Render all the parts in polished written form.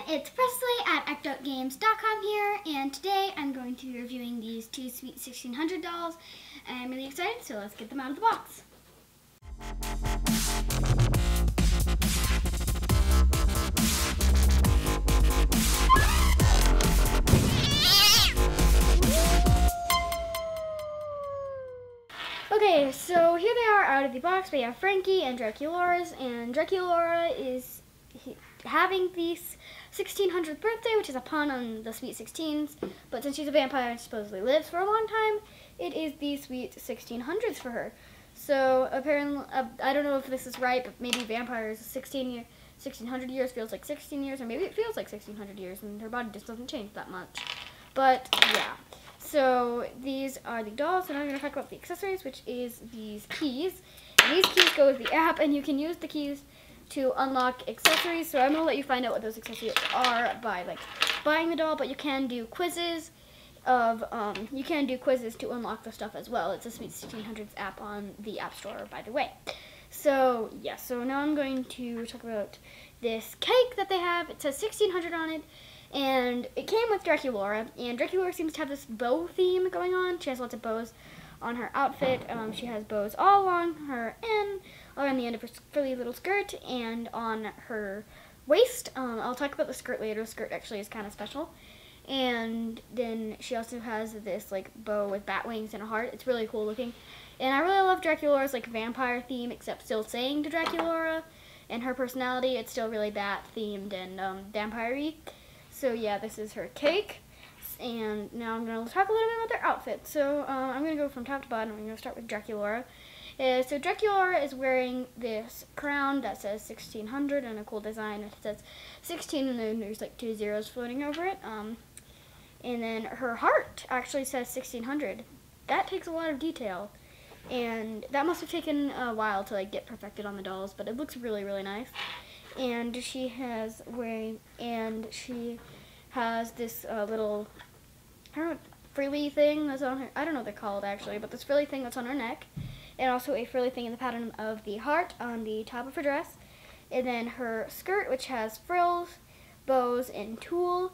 It's Presley at ActOutGames.com here, and today I'm going to be reviewing these two sweet 1600 dolls. I'm really excited, so let's get them out of the box. Okay, so here they are out of the box. We have Frankie and Draculaura's, and Draculaura is having the 1600th birthday, which is a pun on the Sweet 16s, but since she's a vampire and supposedly lives for a long time, it is the Sweet 1600s for her. So apparently, I don't know if this is right, but maybe vampires 1600 years feels like 16 years, or maybe it feels like 1600 years, and her body just doesn't change that much. But yeah, so these are the dolls, and I'm going to talk about the accessories, which is these keys. And these keys go with the app, and you can use the keys to unlock accessories. So I'm going to let you find out what those accessories are by buying the doll, but you can do quizzes to unlock the stuff as well. It's a Sweet 1600s app on the App Store, by the way. So yeah, so now I'm going to talk about this cake that they have. It says 1600 on it, and it came with Draculaura, and Draculaura seems to have this bow theme going on. She has lots of bows on her outfit. She has bows all along her and around the end of her frilly little skirt and on her waist. I'll talk about the skirt later. The skirt actually is kind of special. And then she also has this bow with bat wings and a heart. It's really cool looking. And I really love Draculaura's vampire theme, except still saying to Draculaura and her personality, it's still really bat themed and vampire-y. So yeah, this is her cake. And now I'm going to talk a little bit about their outfit. So I'm going to go from top to bottom. I'm going to start with Draculaura. So Draculaura is wearing this crown that says 1600 and a cool design. It says 16 and then there's two zeros floating over it. And then her heart actually says 1600. That takes a lot of detail. And that must have taken a while to get perfected on the dolls, but it looks really, really nice. And she has this little, I don't know, frilly thing that's on her. I don't know what they're called actually, but this frilly thing that's on her neck. And also a frilly thing in the pattern of the heart on the top of her dress. And then her skirt, which has frills, bows, and tulle.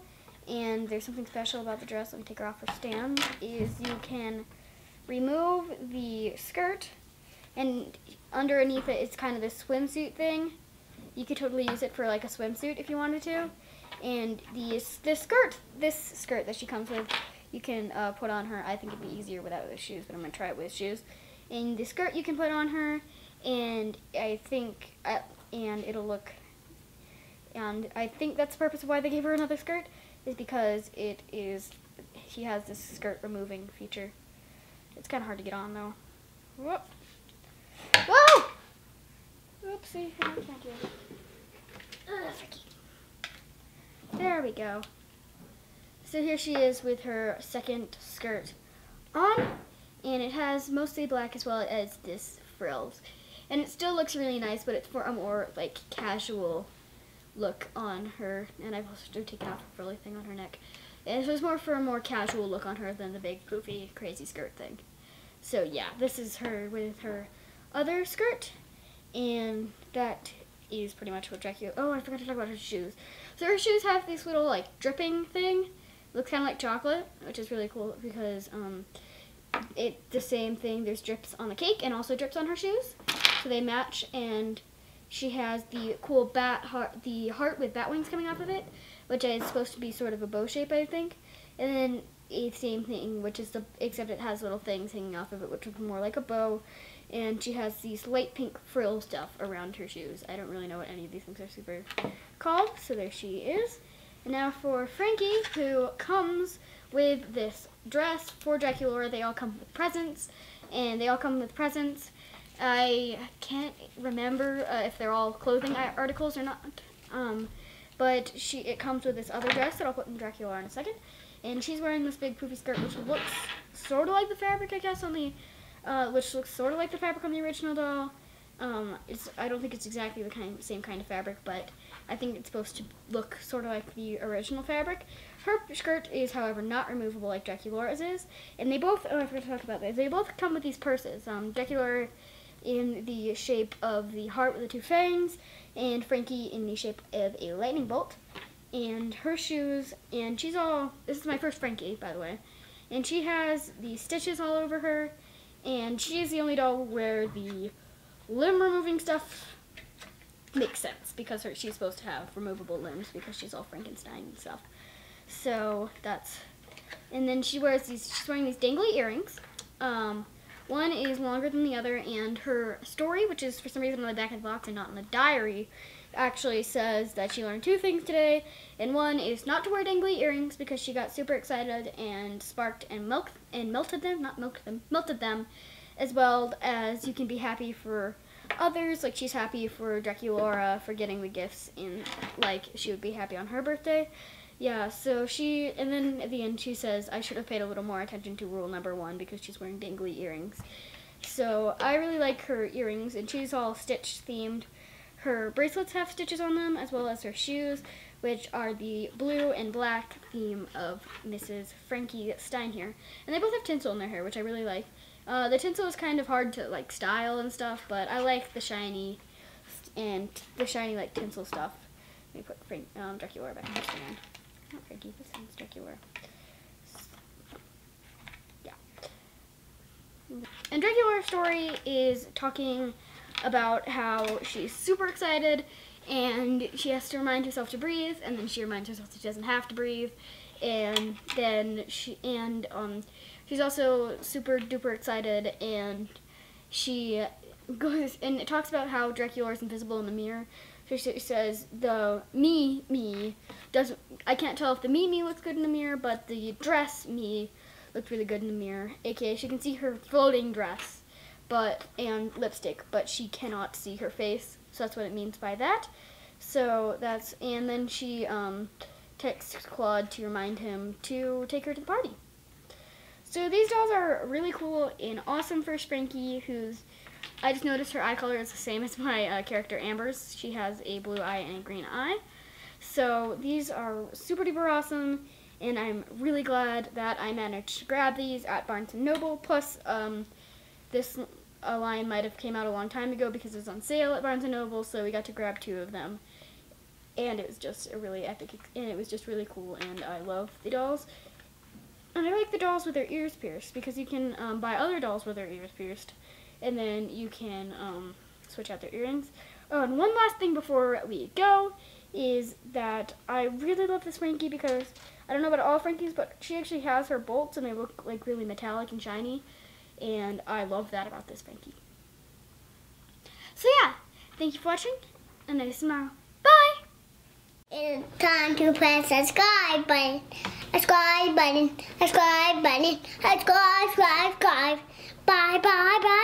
And there's something special about the dress. Let me take her off her stand. Is you can remove the skirt, and underneath it is kind of this swimsuit thing. You could totally use it for a swimsuit if you wanted to. And this skirt that she comes with, you can put on her. I think it'd be easier without the shoes, but I'm gonna try it with shoes. And the skirt you can put on her, and I think it'll look. And I think that's the purpose of why they gave her another skirt, is because she has this skirt removing feature. It's kind of hard to get on though. Whoop! Whoa! Oopsie! I can't do it. There we go. So here she is with her second skirt on. And it has mostly black as well as this frills. And it still looks really nice, but it's for a more casual look on her. And I've also taken off the frilly thing on her neck. And so it's more for a more casual look on her than the big poofy crazy skirt thing. So yeah, this is her with her other skirt. And that is pretty much what Dracula. Oh, I forgot to talk about her shoes. So her shoes have this little dripping thing. It looks kind of like chocolate, which is really cool because it's the same thing. There's drips on the cake and also drips on her shoes, so they match. And she has the cool the heart with bat wings coming off of it, which is supposed to be sort of a bow shape, I think. And then the same thing, except it has little things hanging off of it, which look more like a bow. And she has these light pink frill stuff around her shoes. I don't really know what any of these things are super called. So there she is. And now for Frankie, who comes with this dress for Draculaura. They all come with presents, I can't remember if they're all clothing articles or not, but it comes with this other dress that I'll put in Draculaura in a second, and she's wearing this big poofy skirt, which looks sort of like the fabric, I guess, on the original doll. I don't think it's exactly the same kind of fabric, but I think it's supposed to look sort of like the original fabric. Her skirt is, however, not removable like Draculaura's is, and they both, I forgot to talk about this, they both come with these purses. Draculaura in the shape of the heart with the two fangs, and Frankie in the shape of a lightning bolt. and her shoes, and she's all, this is my first Frankie, by the way, and she has these stitches all over her, and she is the only doll where the limb removing stuff makes sense, because she's supposed to have removable limbs because she's all Frankenstein and stuff. So that's, and then she's wearing these dangly earrings. One is longer than the other, and her story, which is for some reason on the back of the box and not in the diary, actually says that she learned 2 things today, and one is not to wear dangly earrings because she got super excited and sparked and melted them, as well as you can be happy for others, like she's happy for Draculaura for getting the gifts, and like she would be happy on her birthday. Yeah, so and then at the end she says, I should have paid a little more attention to rule number 1 because she's wearing dangly earrings. So I really like her earrings, and she's all Stitch themed. Her bracelets have stitches on them, as well as her shoes, which are the blue and black theme of Mrs. Frankie Stein here. And they both have tinsel in their hair, which I really like. The tinsel is kind of hard to like style and stuff, but I like the shiny like tinsel stuff. Let me put Draculaura back in her stand. Not Frankie, this one's Draculaura. Yeah. And Draculaura's story is talking about how she's super excited and she has to remind herself to breathe, and then she reminds herself that she doesn't have to breathe, and then she's also super duper excited, and she goes and it talks about how Draculaura is invisible in the mirror. So she says the me doesn't, I can't tell if the me looks good in the mirror, but the dress me looks really good in the mirror, aka she can see her floating dress and lipstick, but she cannot see her face. So that's what it means by that. So that's, and then she texts Claude to remind him to take her to the party. So these dolls are really cool and awesome for Frankie, who's, I just noticed her eye color is the same as my character Amber's. She has a blue eye and a green eye. So these are super duper awesome, and I'm really glad that I managed to grab these at Barnes & Noble. Plus, this line might have came out a long time ago because it was on sale at Barnes & Noble, so we got to grab 2 of them. And it was just a really epic, and it was just really cool, and I love the dolls. And I like the dolls with their ears pierced, because you can buy other dolls with their ears pierced, and then you can switch out their earrings. Oh, and one last thing before we go is that I really love this Frankie because, I don't know about all Frankies, but she actually has her bolts, and they look like really metallic and shiny. And I love that about this Frankie. So yeah, thank you for watching, and I'll see you tomorrow. Bye! It's time to press the subscribe button. Subscribe button. Subscribe button. Subscribe. Bye, bye, bye.